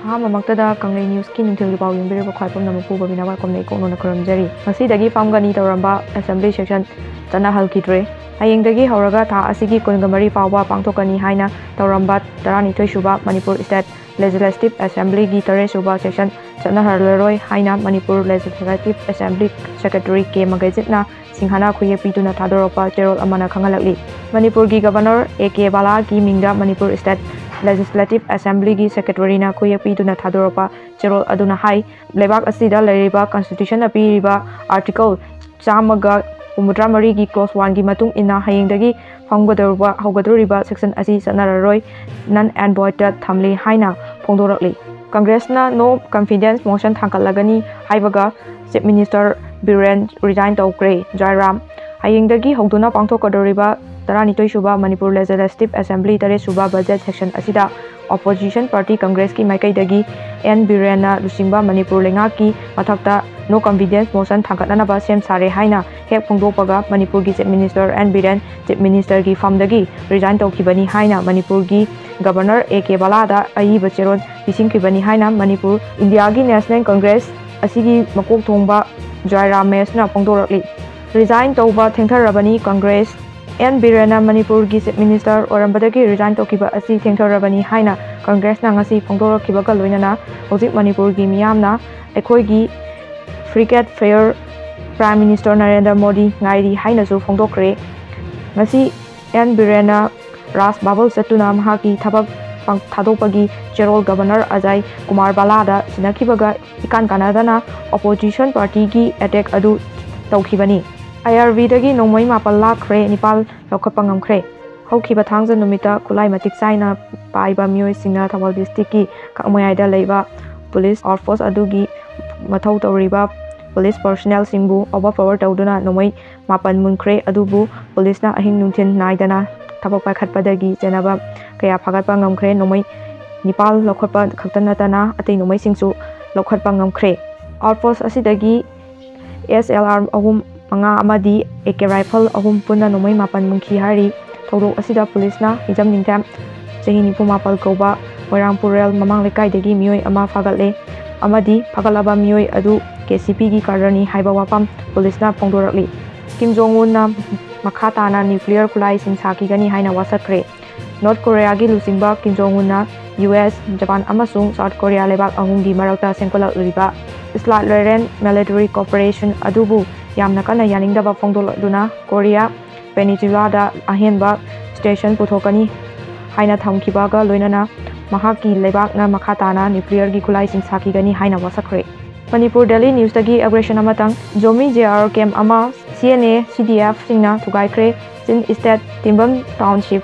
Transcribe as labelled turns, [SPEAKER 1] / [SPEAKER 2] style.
[SPEAKER 1] ꯑꯍꯥꯟꯕꯃꯛꯇꯗ ꯀꯪꯂꯩ ꯅ꯭ꯌꯨꯁꯀꯤ ꯅꯨꯡꯊꯤꯜꯒꯤ ꯄꯥꯎ ꯌꯦꯡꯕꯤꯔꯤꯕ ꯈ꯭ꯋꯥꯏ ꯄꯨꯝꯅꯃꯛꯄꯨ ꯕꯕꯤꯅꯥ ꯋꯥꯏꯈꯣꯝꯅ ꯏꯀꯣꯛꯅꯅ ꯈꯨꯔꯨꯝꯖꯔꯤ꯫ ꯉꯁꯤꯗꯒꯤ ꯐꯝꯒꯅꯤ ꯇꯧꯔꯝꯕ ꯑꯦꯁꯦꯝꯕ꯭ꯂꯤ ꯁꯦꯁꯟ ꯆꯠꯅꯍꯜꯈꯤꯗ꯭ꯔꯦ꯫ ꯍꯌꯦꯡꯗꯒꯤ ꯍꯧꯔꯒ ꯊꯥ ꯑꯁꯤꯒꯤ 23 ꯐꯥꯎꯕ ꯄꯥꯡꯊꯣꯛꯀꯅꯤ ꯍꯥꯏꯅ ꯇꯧꯔꯝꯕ 12ꯁꯨꯕ ꯃꯅꯤꯄꯨꯔ ꯁ꯭ꯇꯦꯠ ꯂꯦꯖꯤꯁꯂꯦꯇꯤꯚ ꯑꯦꯁꯦꯝꯕ꯭ꯂꯤꯒꯤ 3ꯔꯗ ꯁꯦꯁꯟ ꯆꯠꯅꯍꯜꯂꯔꯣꯏ ꯍꯥꯏꯅ Manipur legislative assembly secretary K. ꯃꯒꯩꯖꯤꯠꯅ ꯁꯤꯡꯍꯥꯅ ꯈꯨꯌꯦꯛ ꯄꯤꯗꯨꯅ ꯊꯥꯗꯣꯔꯛꯄ ꯆꯦꯔꯣꯜ ꯑꯃꯅ ꯈꯪꯍꯜꯂꯛꯂꯤ꯫ ꯃꯅꯤꯄꯨꯔꯒꯤ ꯒꯕꯔꯅꯔ A.K. ꯕꯥꯂꯥꯒꯤ ꯃꯤꯡꯗ ꯃꯅꯤꯄꯨꯔ ꯁ꯭ꯇꯦꯠ ꯂꯦꯖꯤꯁꯂꯦꯇꯤꯚ ꯑꯦꯁꯦꯝꯕ꯭ꯂꯤꯒꯤ ꯁꯦꯀ꯭ꯔꯦꯇꯔꯤꯅ ꯈꯨꯌꯦꯛ ꯄꯤꯗꯨꯅ ꯊꯥꯗꯣꯔꯛꯄ ꯆꯦꯔꯣꯜ ꯑꯗꯨꯅ ꯍꯥꯏ ꯂꯩꯕꯥꯛ ꯑꯁꯤꯗ ꯂꯩꯔꯤꯕ ꯀꯟꯁꯇꯤꯇ꯭ꯌꯨꯁꯟꯅ ꯄꯤꯔꯤꯕ ꯑꯥꯔꯇꯤꯀꯜ 153ꯒꯤ ꯀ꯭ꯂꯣꯖ 1ꯒꯤ ꯃꯇꯨꯡ ꯏꯟꯅ ꯍꯌꯦꯡꯗꯒꯤ ꯍꯧꯒꯗꯧꯔꯤꯕ ꯁꯦꯁꯟ ꯑꯁꯤ ꯆꯠꯅꯔꯔꯣꯏ, ꯅꯟ ꯑꯦꯟ ꯚꯣꯏꯗꯇ ꯊꯝꯂꯤ ꯍꯥꯏꯅ ꯐꯣꯡꯗꯣꯔꯛꯂꯤ꯫ ꯀꯪꯒ꯭ꯔꯦꯁꯅ ꯅꯣ ꯀꯟꯐꯤꯗꯦꯟꯁ ꯃꯣꯁꯟ ꯊꯥꯡꯒꯠꯂꯒꯅꯤ ꯍꯥꯏꯕꯒ ꯆꯤꯐ ꯃꯤꯅꯤꯁꯇꯔ ꯕꯤꯔꯦꯟ ꯔꯤꯖꯥꯏꯟ ꯇꯧꯈ꯭ꯔꯦ꯫ ꯖꯥꯏꯔꯥꯝ ꯍꯌꯦꯡꯗꯒꯤ ꯍꯧꯗꯨꯅ ꯄꯥꯡꯊꯣꯛꯀꯗꯧꯔꯤꯕ 12ꯁꯨꯕ ꯃꯅꯤꯄꯨꯔ ꯂꯦꯖꯤꯁꯂꯦꯇꯤꯚ ꯑꯦꯁꯦꯝꯕ꯭ꯂꯤ 3ꯔꯗ ꯕꯖꯦꯠ ꯁꯦꯁꯟ ꯑꯁꯤꯗ ꯑꯣꯄꯣꯖꯤꯁꯟ ꯄꯥꯔꯇꯤ ꯀꯪꯒ꯭ꯔꯦꯁꯀꯤ ꯃꯥꯏꯀꯩꯗꯒꯤ ꯑꯦꯟ. ꯕꯤꯔꯦꯟꯅ ꯂꯨꯆꯤꯡꯕ ꯃꯅꯤꯄꯨꯔ ꯂꯩꯉꯥꯛꯀꯤ ꯃꯊꯛꯇ ꯅꯣ ꯀꯟꯐꯤꯗꯦꯟꯁ ꯃꯣꯁꯟ ꯊꯥꯡꯒꯠꯅꯅꯕ ꯁꯦꯝ ꯁꯥꯔꯦ ꯍꯥꯏꯅ ꯍꯦꯛ ꯐꯣꯡꯗꯣꯛꯄꯒ ꯃꯅꯤꯄꯨꯔꯒꯤ chief minister N. Biren chief ꯃꯤꯅꯤꯁꯇꯔꯒꯤ ꯐꯝꯗꯒꯤ ꯔꯤꯖꯥꯏꯟ ꯇꯧꯈꯤꯕꯅꯤ ꯍꯥꯏꯅ ꯃꯅꯤꯄꯨꯔꯒꯤ ꯒꯕꯔꯅꯔ A.K. ꯕꯥꯂꯥꯗ ꯑꯏꯕ ꯆꯦꯔꯣꯜ ꯄꯤꯁꯤꯟꯈꯤꯕꯅꯤ ꯍꯥꯏꯅ ꯃꯅꯤꯄꯨꯔ ꯏꯟꯗꯤꯌꯥꯒꯤ ꯅꯦꯁꯅꯦꯜ ꯀꯪꯒ꯭ꯔꯦꯁ ꯑꯁꯤꯒꯤ ꯃꯀꯣꯛ ꯊꯣꯡꯕ ꯖꯥꯏꯔꯥꯝ ꯃꯦꯁꯅ ꯐꯣꯡꯗꯣꯔꯛꯂꯤ꯫ ꯔꯤꯖꯥꯏꯟ ꯇꯧꯕ ꯊꯦꯡꯊꯔꯕꯅꯤ ꯀꯪꯒ꯭ꯔꯦꯁ ꯑꯦꯟ. ꯕꯤꯔꯦꯟꯅ ꯃꯅꯤꯄꯨꯔꯒꯤ ꯆꯤꯐ ꯃꯤꯅꯤꯁꯇꯔ ꯑꯣꯏꯔꯝꯕꯗꯒꯤ ꯔꯤꯖꯥꯏꯟ ꯇꯧꯈꯤꯕ ꯑꯁꯤ ꯊꯦꯡꯊꯔꯕꯅꯤ ꯍꯥꯏꯅ ꯀꯪꯒ꯭ꯔꯦꯁꯅ ꯉꯁꯤ ꯐꯣꯡꯗꯣꯔꯛꯈꯤꯕꯒ ꯂꯣꯏꯅꯅ ꯍꯧꯖꯤꯛ ꯃꯅꯤꯄꯨꯔꯒꯤ ꯃꯤꯌꯥꯝꯅ ꯑꯩꯈꯣꯏꯒꯤ free and fair prime minister Narendra Modi ꯉꯥꯏꯔꯤ ꯍꯥꯏꯅꯁꯨ ꯐꯣꯡꯗꯣꯛꯈ꯭ꯔꯦ꯫ ꯉꯁꯤ ꯑꯦꯟ. ꯕꯤꯔꯦꯟꯅ ꯔꯥꯖ ꯕꯥꯕꯜ ꯆꯠꯇꯨꯅ ꯃꯍꯥꯛꯀꯤ ꯊꯕꯛ ꯊꯥꯗꯣꯛꯄꯒꯤ ꯆꯦꯔꯣꯜ ꯒꯕꯔꯅꯔ ꯑꯖꯌ ꯀꯨꯃꯥꯔ ꯕꯥꯂꯥꯗ ꯁꯤꯟꯅꯈꯤꯕꯒ ꯏꯀꯥꯟ ꯀꯥꯟꯅꯗꯅ ꯑꯣꯄꯣꯖꯤꯁꯟ ꯄꯥꯔꯇꯤꯒꯤ ꯑꯦꯇꯦꯛ ꯑꯗꯨ ꯇꯧꯈꯤꯕꯅꯤ꯫ IRB ꯗꯒꯤ ꯅꯣꯡꯃꯩ 9 ꯂꯥꯛꯈ꯭ꯔꯦ, 9 ꯂꯧꯈꯠꯄ ꯉꯝꯈ꯭ꯔꯦ꯫ ꯍꯧꯈꯤꯕ ꯊꯥꯡꯖ ꯅꯨꯃꯤꯠꯇ ꯈꯨꯠꯂꯥꯏ ꯃꯇꯤꯛ ꯆꯥꯏꯅ ꯄꯥꯏꯕ ꯃꯤꯑꯣꯏꯁꯤꯡꯅ ꯊꯧꯕꯥꯜ ꯗꯤꯁꯇ꯭ꯔꯤꯛꯀꯤ ꯀꯛꯃꯌꯥꯏꯗ ꯂꯩꯕ ꯄꯨꯂꯤꯁ ꯑꯥꯎꯠꯄꯣꯁꯠ ꯑꯗꯨꯒꯤ ꯃꯊꯧ ꯇꯧꯔꯤꯕ ꯄꯨꯂꯤꯁ ꯄꯔꯁꯣꯅꯦꯜꯁꯤꯡꯕꯨ ꯑꯣꯚꯔꯄꯥꯋꯔ ꯇꯧꯗꯨꯅ ꯅꯣꯡꯃꯩ 9 ꯃꯨꯟꯈ꯭ꯔꯦ꯫ ꯑꯗꯨꯕꯨ ꯄꯨꯂꯤꯁꯅ ꯑꯍꯤꯡ ꯅꯨꯡꯊꯤꯜ ꯅꯥꯏꯗꯅ ꯊꯕꯛ ꯄꯥꯏꯈꯠꯄꯗꯒꯤ ꯆꯦꯟꯅꯕ ꯀꯌꯥ ꯐꯥꯒꯠꯄ ꯉꯝꯈ꯭ꯔꯦ꯫ ꯅꯣꯡꯃꯩ 9 ꯂꯧꯈꯠꯄ ꯈꯛꯇ ꯅꯠꯇꯅ ꯑꯇꯩ ꯅꯣꯡꯃꯩꯁꯤꯡꯁꯨ ꯂꯧꯈꯠꯄ ꯉꯝꯈ꯭ꯔꯦ꯫ ꯑꯥꯎꯠꯄꯣꯁꯠ ꯑꯁꯤꯗꯒꯤ SLR 3, 5 ꯑꯃꯗꯤ AK ꯔꯥꯏꯐꯜ 3 ꯄꯨꯟꯅ ꯅꯣꯡꯃꯩ 9 ꯃꯨꯟꯈꯤ ꯍꯥꯏꯔꯤ꯫ ꯊꯧꯗꯣꯛ ꯑꯁꯤꯗ ꯄꯨꯂꯤꯁꯅ ꯍꯤꯖꯝ ꯅꯤꯡꯊꯦꯝ ꯆꯍꯤ 94 ꯀꯧꯕ ꯃꯣꯏꯔꯥꯡꯄꯨꯔꯦꯜ ꯃꯃꯥꯡ ꯂꯩꯀꯥꯏꯗꯒꯤ ꯃꯤꯑꯣꯏ ꯑꯃ ꯐꯥꯒꯠꯂꯦ ꯑꯃꯗꯤ ꯐꯥꯒꯠꯂꯕ ꯃꯤꯑꯣꯏ ꯑꯗꯨ KCPꯒꯤ ꯀꯥꯗꯔꯅꯤ ꯍꯥꯏꯕ ꯋꯥꯐꯝ ꯄꯨꯂꯤꯁꯅ ꯐꯣꯡꯗꯣꯔꯛꯂꯤ꯫ ꯀꯤꯝ ꯖꯣꯡ ꯎꯟꯅ ꯃꯈꯥ ꯇꯥꯅ ꯅ꯭ꯌꯨꯀ꯭ꯂꯤꯌꯔ ꯈꯨꯠꯂꯥꯏꯁꯤꯡ ꯁꯥꯈꯤꯒꯅꯤ ꯍꯥꯏꯅ ꯋꯥꯁꯛꯈ꯭ꯔꯦ꯫ ꯅꯣꯔꯊ ꯀꯣꯔꯤꯌꯥꯒꯤ ꯂꯨꯆꯤꯡꯕ ꯀꯤꯝ ꯖꯣꯡ ꯎꯟꯅ US, ꯖꯄꯥꯟ ꯑꯃꯁꯨꯡ ꯁꯥꯎꯊ ꯀꯣꯔꯤꯌꯥ ꯂꯩꯕꯥꯛ ꯑꯍꯨꯝꯒꯤ ꯃꯔꯛꯇ ꯁꯦꯝꯒꯠꯂꯛꯂꯤꯕ ꯏꯁꯂꯥꯠꯂꯦꯔꯦꯟ ꯃꯤꯂꯤꯇꯔꯤ ꯀꯣꯑꯣꯄꯔꯦꯁꯟ ꯑꯗꯨꯕꯨ ꯌꯥꯝꯅ ꯀꯟꯅ ꯌꯥꯅꯤꯡꯗꯕ ꯐꯣꯡꯗꯣꯛꯗꯨꯅ ꯀꯣꯔꯤꯌꯥ ꯄꯦꯅꯤꯟꯁꯨꯂꯥꯗ ꯑꯍꯦꯟꯕ ꯁ꯭ꯇꯦꯁꯟ ꯄꯨꯊꯣꯛꯀꯅꯤ ꯍꯥꯏꯅ ꯊꯝꯈꯤꯕꯒ ꯂꯣꯏꯅꯅ ꯃꯍꯥꯛꯀꯤ ꯂꯩꯕꯥꯛꯅ ꯃꯈꯥ ꯇꯥꯅ ꯅ꯭ꯌꯨꯀ꯭ꯂꯤꯌꯔꯒꯤ ꯈꯨꯠꯂꯥꯏꯁꯤꯡ ꯁꯥꯈꯤꯒꯅꯤ ꯍꯥꯏꯅ ꯋꯥꯁꯛꯈ꯭ꯔꯦ꯫ ꯃꯅꯤꯄꯨꯔ ꯗꯦꯂꯤ ꯅ꯭ꯌꯨꯁꯇꯒꯤ ꯑꯦꯒ꯭ꯔꯦꯁꯟ ꯑꯃꯇꯪ ꯖꯣꯃꯤ JR ꯀꯦꯝꯞ ꯑꯃ CNA, CDF ꯁꯤꯡꯅ ꯊꯨꯒꯥꯏꯈ꯭ꯔꯦ꯫ ꯆꯤꯟ ꯏꯁꯇꯦꯠ, ꯇꯤꯝꯕꯝ ꯇꯥꯎꯟꯁꯤꯞ